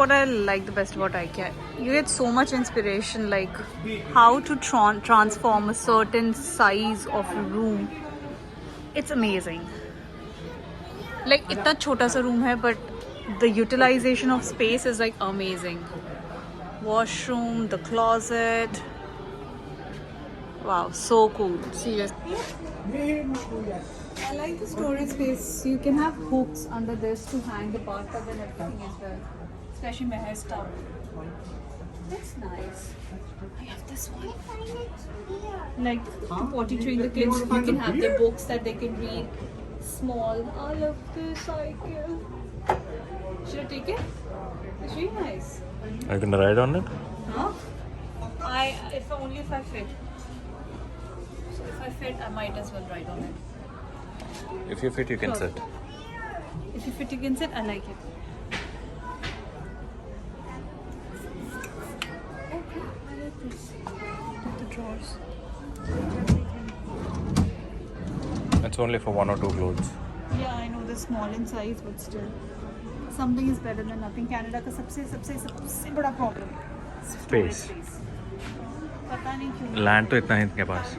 what I like the best about IKEA. You get so much inspiration, like how to transform a certain size of a room. It's amazing. Like इतना छोटा सा room है, but the utilization of space is like amazing. Washroom, the closet. Wow, so cool. Seriously. I like the storage space. You can have hooks under this to hang the bathtub and everything as well. Especially my hair stuff. That's nice. I have this one. Like to potty train the kids, you can have the books that they can read. Small. I love this IKEA. Should I take it? It's really nice. Are you gonna ride on it? Huh? Only if I fit. So if I fit, I might as well ride on it. If you fit, you can sit. If you fit, you can sit. I like it. Okay, I like this. The drawers. It's only for 1 or 2 clothes. Yeah, I know they're small in size, but still, something is better than nothing. Canada का सबसे बड़ा problem. Space. पता नहीं क्यों. Land तो इतना है इनके पास.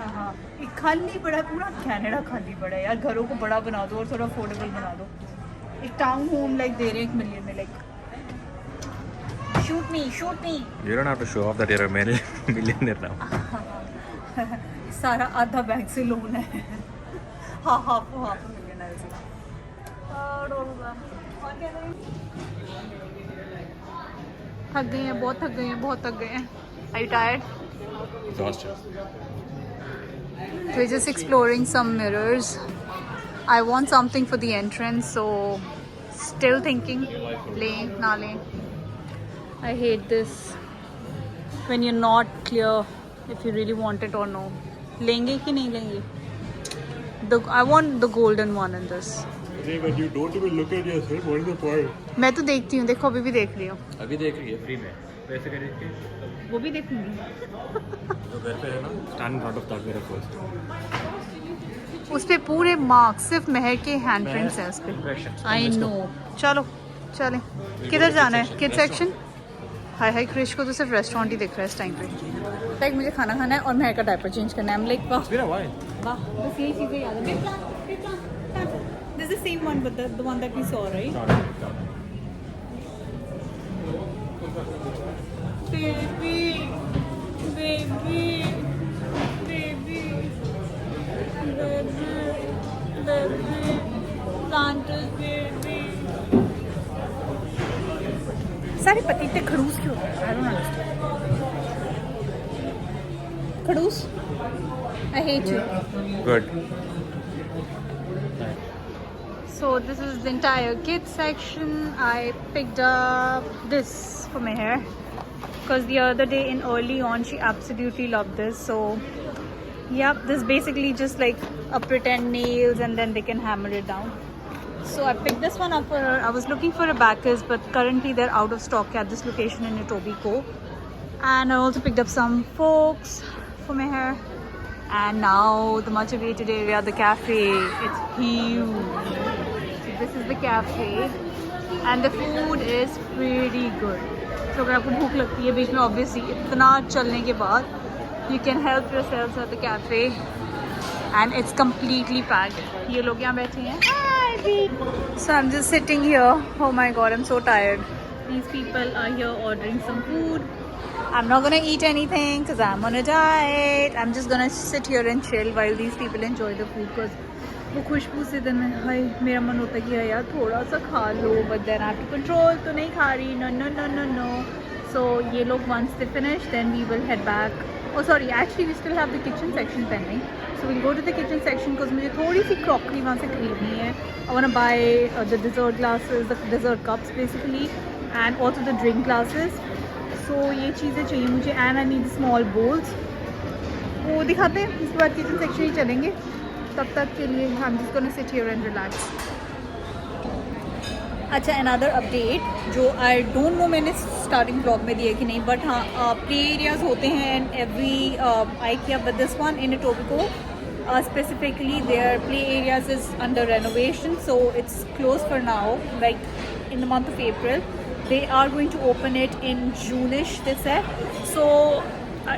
हाँ, एक खाली बड़ा पूरा कनाडा खाली बड़ा है यार. घरों को बड़ा बना दो और थोड़ा अफोर्डेबल बना दो. एक टाउन होम लाइक दे रहे हैं 1 million में, like shoot me. You don't have to show off that you're a millionaire now. सारा आधा बैंक से लोन है. हाफ मिलियनर से. थक गए हैं, बहुत थक गए हैं. Are you tired? Exhausted. We're just exploring some mirrors. I want something for the entrance, so still thinking. Na le. I hate this when you're not clear if you really want it or no. Lenge ki nahi lenge? I want the golden one in this. But you don't even look at yourself. What is the point? मैं तो देखती हूँ. देखो अभी भी देख रही हूँ. अभी देख रही है फ्री में. पैसे खरीद के वो भी देखूंगी. तो घर पे है ना. Stand in front of that mirror first. उस पे पूरे मार्क्स सिर्फ महर के हैंड प्रिंट्स हैं उस पे. I know. चलो चले. किधर जाना है? Kid section. हाय क्रिश को तो सिर्फ रेस्टोरेंट ही दिख रहा है इस टाइम पे. लाइक मुझे खाना खाना है और महर का डायपर चेंज करना है. I'm like वाह वाह, बस यही चीज़ें याद है. This is the same one, but the one that we saw, right? Baby, Santa's baby. सारे पतीते खड़ूस क्यों? I don't understand. खड़ूस? I hate you. Good. So this is the entire kids section. I picked up this for my hair because the other day in early on she absolutely loved this. So yeah, this is basically just like a pretend nails and then they can hammer it down. So I picked this one up for her. I was looking for a backers, but currently they're out of stock at this location in Etobicoke. And I also picked up some forks for my hair. And now the much awaited area, the cafe. It's huge. So this is the cafe. And the food is pretty good. So अगर आपको भूख लगती है बीच में obviously इतना चलने के बाद, you can help yourselves at the cafe. And it's completely packed. ये लोग यहाँ बैठे हैं. So I'm just sitting here. Oh my god, I'm so tired. These people are here ordering some food. I'm not gonna eat anything because I'm on a diet. I'm just gonna sit here and chill while these people enjoy the food because वो खुशबू से दिन में हाय मेरा मन होता है कि यार थोड़ा सा खा लो, but then I have to control तो नहीं खा रही. No. So ये लोग once they finish, then we will head back. Oh sorry, actually we still have the kitchen section pending. So we'll go to the kitchen section because मुझे थोड़ी सी crockery वहाँ से खरीदनी है. I want to buy the dessert glasses, the dessert cups basically, and also the drink glasses. So ये चीज़ें चाहिए मुझे and I need small bowls. वो दिखाते हैं, इसके बाद किचन सेक्शन ही चलेंगे. तब तक के लिए I'm just gonna sit here and relax. अच्छा another update जो I don't know मैंने starting vlog में दिया कि नहीं, but हाँ play areas होते हैं in every IKEA, but this one in Etobicoke specifically their play areas is under renovation, so it's closed for now, like in the month of April. They are going to open it in June-ish, they said. So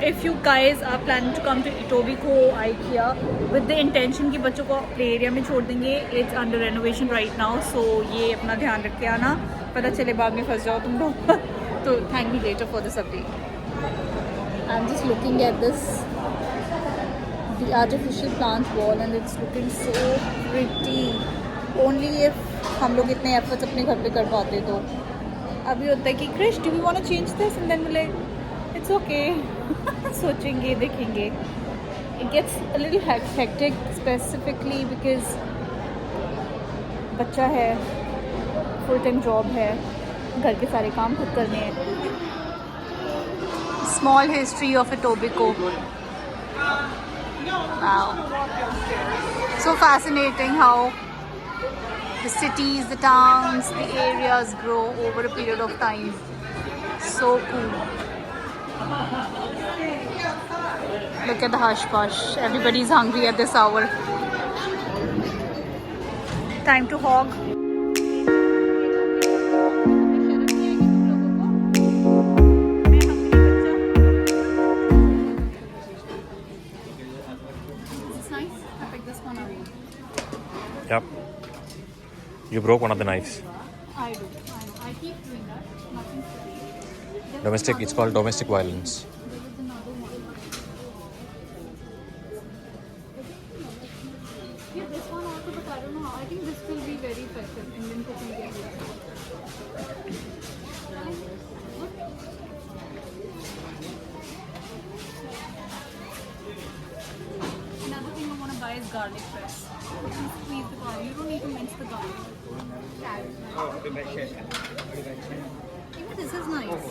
if you guys are planning to come to Etobicoke Ikea with the intention कि बच्चों को play area में छोड़ देंगे, it's under renovation right now. So ये अपना ध्यान रख के आना, पता चले बाद में फंस जाओ तुम लोग. तो thank me later for this update. I'm just looking at this, the artificial plant wall, and it's looking so pretty. Only if हम लोग इतने efforts अपने घर पे कर पाते तो. अभी होता है कि Krish, do we want to change this? And then we're like, it's okay. सोचेंगे, देखेंगे. It gets a little hectic, specifically because बच्चा है, full time job है, घर के सारे काम खुद करने हैं. Small history of Etobicoke. Wow. So fascinating how the cities, the towns, the areas grow over a period of time. So cool. Look at the hush push. Everybody's hungry at this hour. Time to hog. Is this nice? I picked this one up. Yep. You broke one of the knives. I do. I know. I keep doing that. Nothing's to Domestic. It's called domestic violence. There was another one. Yeah, this one also, but I don't know. I think this will be very effective. Indian cooking gas. Another thing I want to buy is garlic press. You can squeeze the garlic. You don't need to mince the garlic. Even this is nice.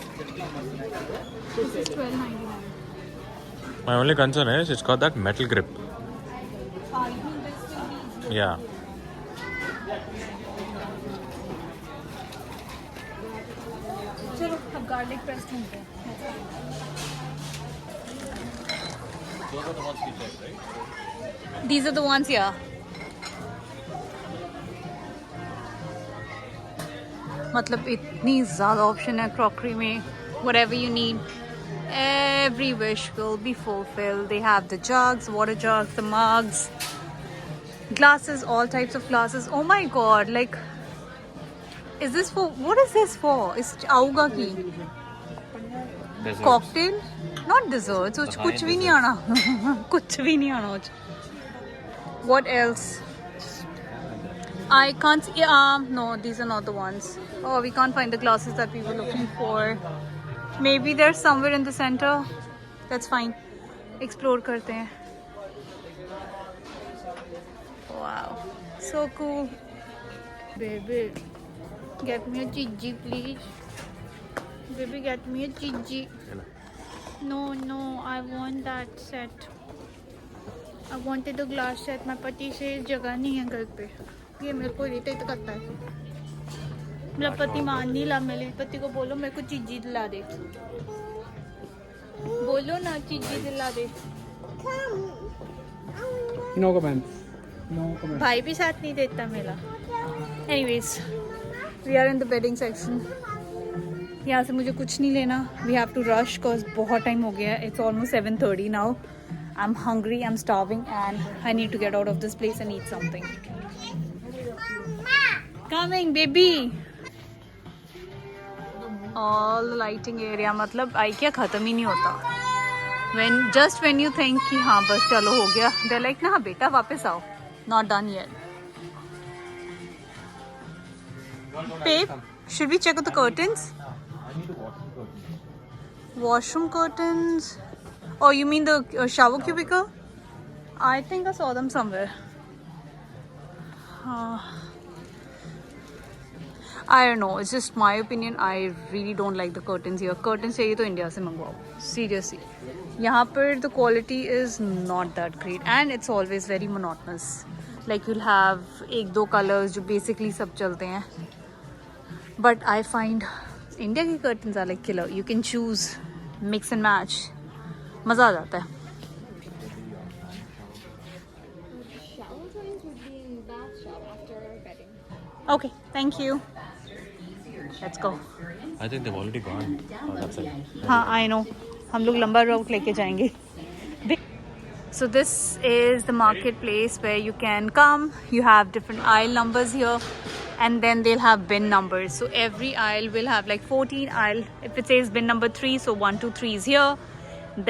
This is $12.99. My only concern is it's got that metal grip. I think this will be easy. Yeah. चलो अब garlic press ढूंढते हैं. Those are the ones you checked, right? These are the ones, yeah. मतलब इतनी ज़्यादा option है crockery में. Whatever you need, every wish will be fulfilled. They have the jugs, water jugs, the mugs, glasses, all types of glasses. Oh my god, like, is this for, what is this for? Is आऊगा की Desserts. cocktail? Not desserts. कुछ भी नहीं आना. कुछ भी नहीं आना. What else? I can't see. No, these are not the ones. Oh, we can't find the glasses that we were looking for. Maybe they're somewhere in the center. That's fine. Explore करते हैं. Wow, so cool. Baby, get me a chiji, please. Baby, get me a chiji. No, I want that set. I wanted the glass set. My पति से जगह नहीं है घर पे. ये मेरे को इरिटेट करता है. मेरा पति मान नहीं ला. मेरे पति को बोलो मेरे को चीजी दिला दे. बोलो ना चीजी दिला दे. No comment. No comment. भाई भी साथ नहीं देता मेरा. Anyways, we are in the bedding section. यहाँ से मुझे कुछ नहीं लेना. We have to rush cause बहुत टाइम हो गया. It's almost 7:30 now. I'm hungry, I'm starving, and I need to get out of this place and eat something. Coming, baby. All the lighting area, मतलब IKEA खत्म ही नहीं होता. When you think कि हाँ बस चलो हो गया, they're like ना बेटा वापस आओ. Not done yet. Babe, should we check out the curtains? Washroom curtains. Oh, you mean the shower cubicle? I think I saw them somewhere. I don't know. It's just my opinion. I really don't like the curtains here. Curtains चाहिए तो India से मंगवाओ. Seriously. यहाँ पर the quality is not that great and it's always very monotonous. Like you'll have एक दो colors जो basically सब चलते हैं. But I find India के curtains are like killer. You can choose, mix and match. मज़ा आ जाता है. Shower times would be in bath shower after bedding. Okay, thank you. Let's go. I think they've already gone. Oh, that's it. हाँ, I know. हम लोग लंबा route लेके जाएंगे. So this is the marketplace where you can come. You have different aisle numbers here, and then they'll have bin numbers. So every aisle will have like 14 aisle. If it says bin number 3, so 1, 2, 3 is here.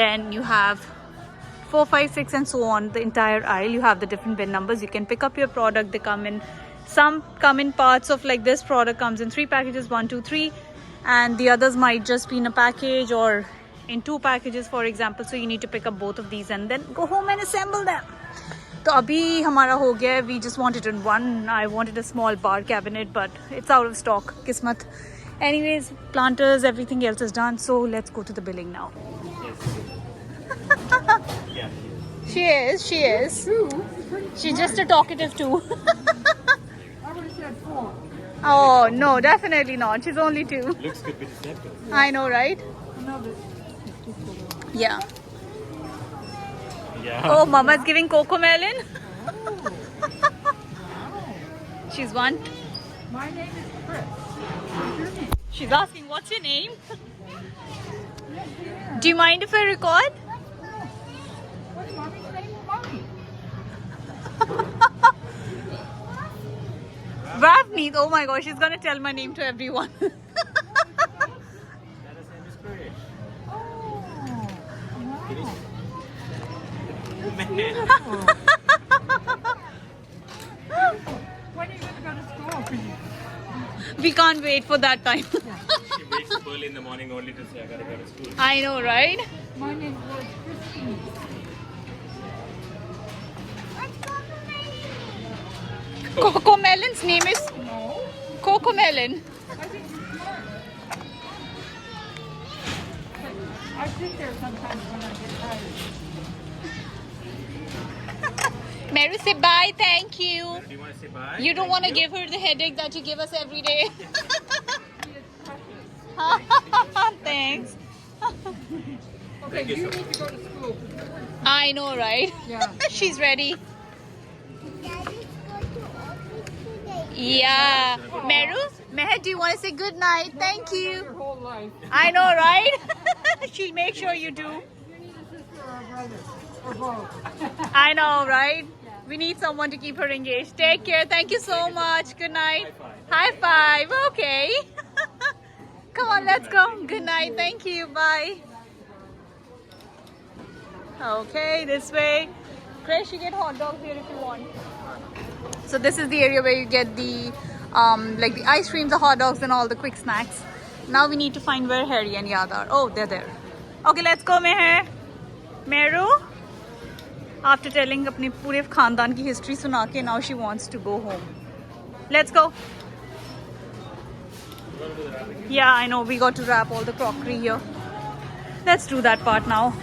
Then you have 4, 5, 6 and so on. The entire aisle, you have the different bin numbers. You can pick up your product. They come in, some come in parts of like this product comes in 3 packages, 1, 2, 3, and the others might just be in a package or in 2 packages, for example. So you need to pick up both of these and then go home and assemble them. So abhi hamara ho gaya. We just wanted in one. I wanted a small bar cabinet, but it's out of stock. Kismat. Anyways, planters, everything else is done. So let's go to the billing now. Yeah. She is. She's just a talkative too. I would have said 4. Oh, no, definitely not. She's only 2. Looks good with the snap. I know, right? No, but Yeah. Yeah. Oh, Mama's giving cocoa melon. She's one. my name is Chris. What's your name? She's asking, what's your name? Do you mind if I record? What's mommy's name? Mommy. Ravneet. Oh my gosh, she's gonna tell my name to everyone. When are you going to go to school? For you? We can't wait for that time. She wakes up early in the morning only to say, I gotta go to school. I know, right? My name was Christine. Coco Melon's name is No, Coco Melon. I think you're smart. I sit there sometimes when I get tired. Meru, say bye, thank you. Do you want to say bye? You don't want to give her the headache that you give us every day. She is precious. Thanks. Okay, you need to go to school. I know, right? Yeah. She's ready. Daddy's going to office today. Yeah. Meru, Meher, do you want to say good night? Thank Your you. whole life. I know, right? She'll make sure you do. You need a sister or a brother. Or both. I know, right? We need someone to keep her engaged. Take care. Thank you so much. Good night. High five. Okay. Come on, let's go. Good night. Thank you. Bye. Okay, this way. Krish, you get hot dogs here if you want. So this is the area where you get the like the ice creams, the hot dogs, and all the quick snacks. Now we need to find where Harry and Yad are. Oh, they're there. Okay, let's go, Meher. Meru. After telling अपने पूरे खानदान की history सुना के, now she wants to go home. Let's go. Yeah, I know. We got to wrap all the crockery here. Let's do that part now.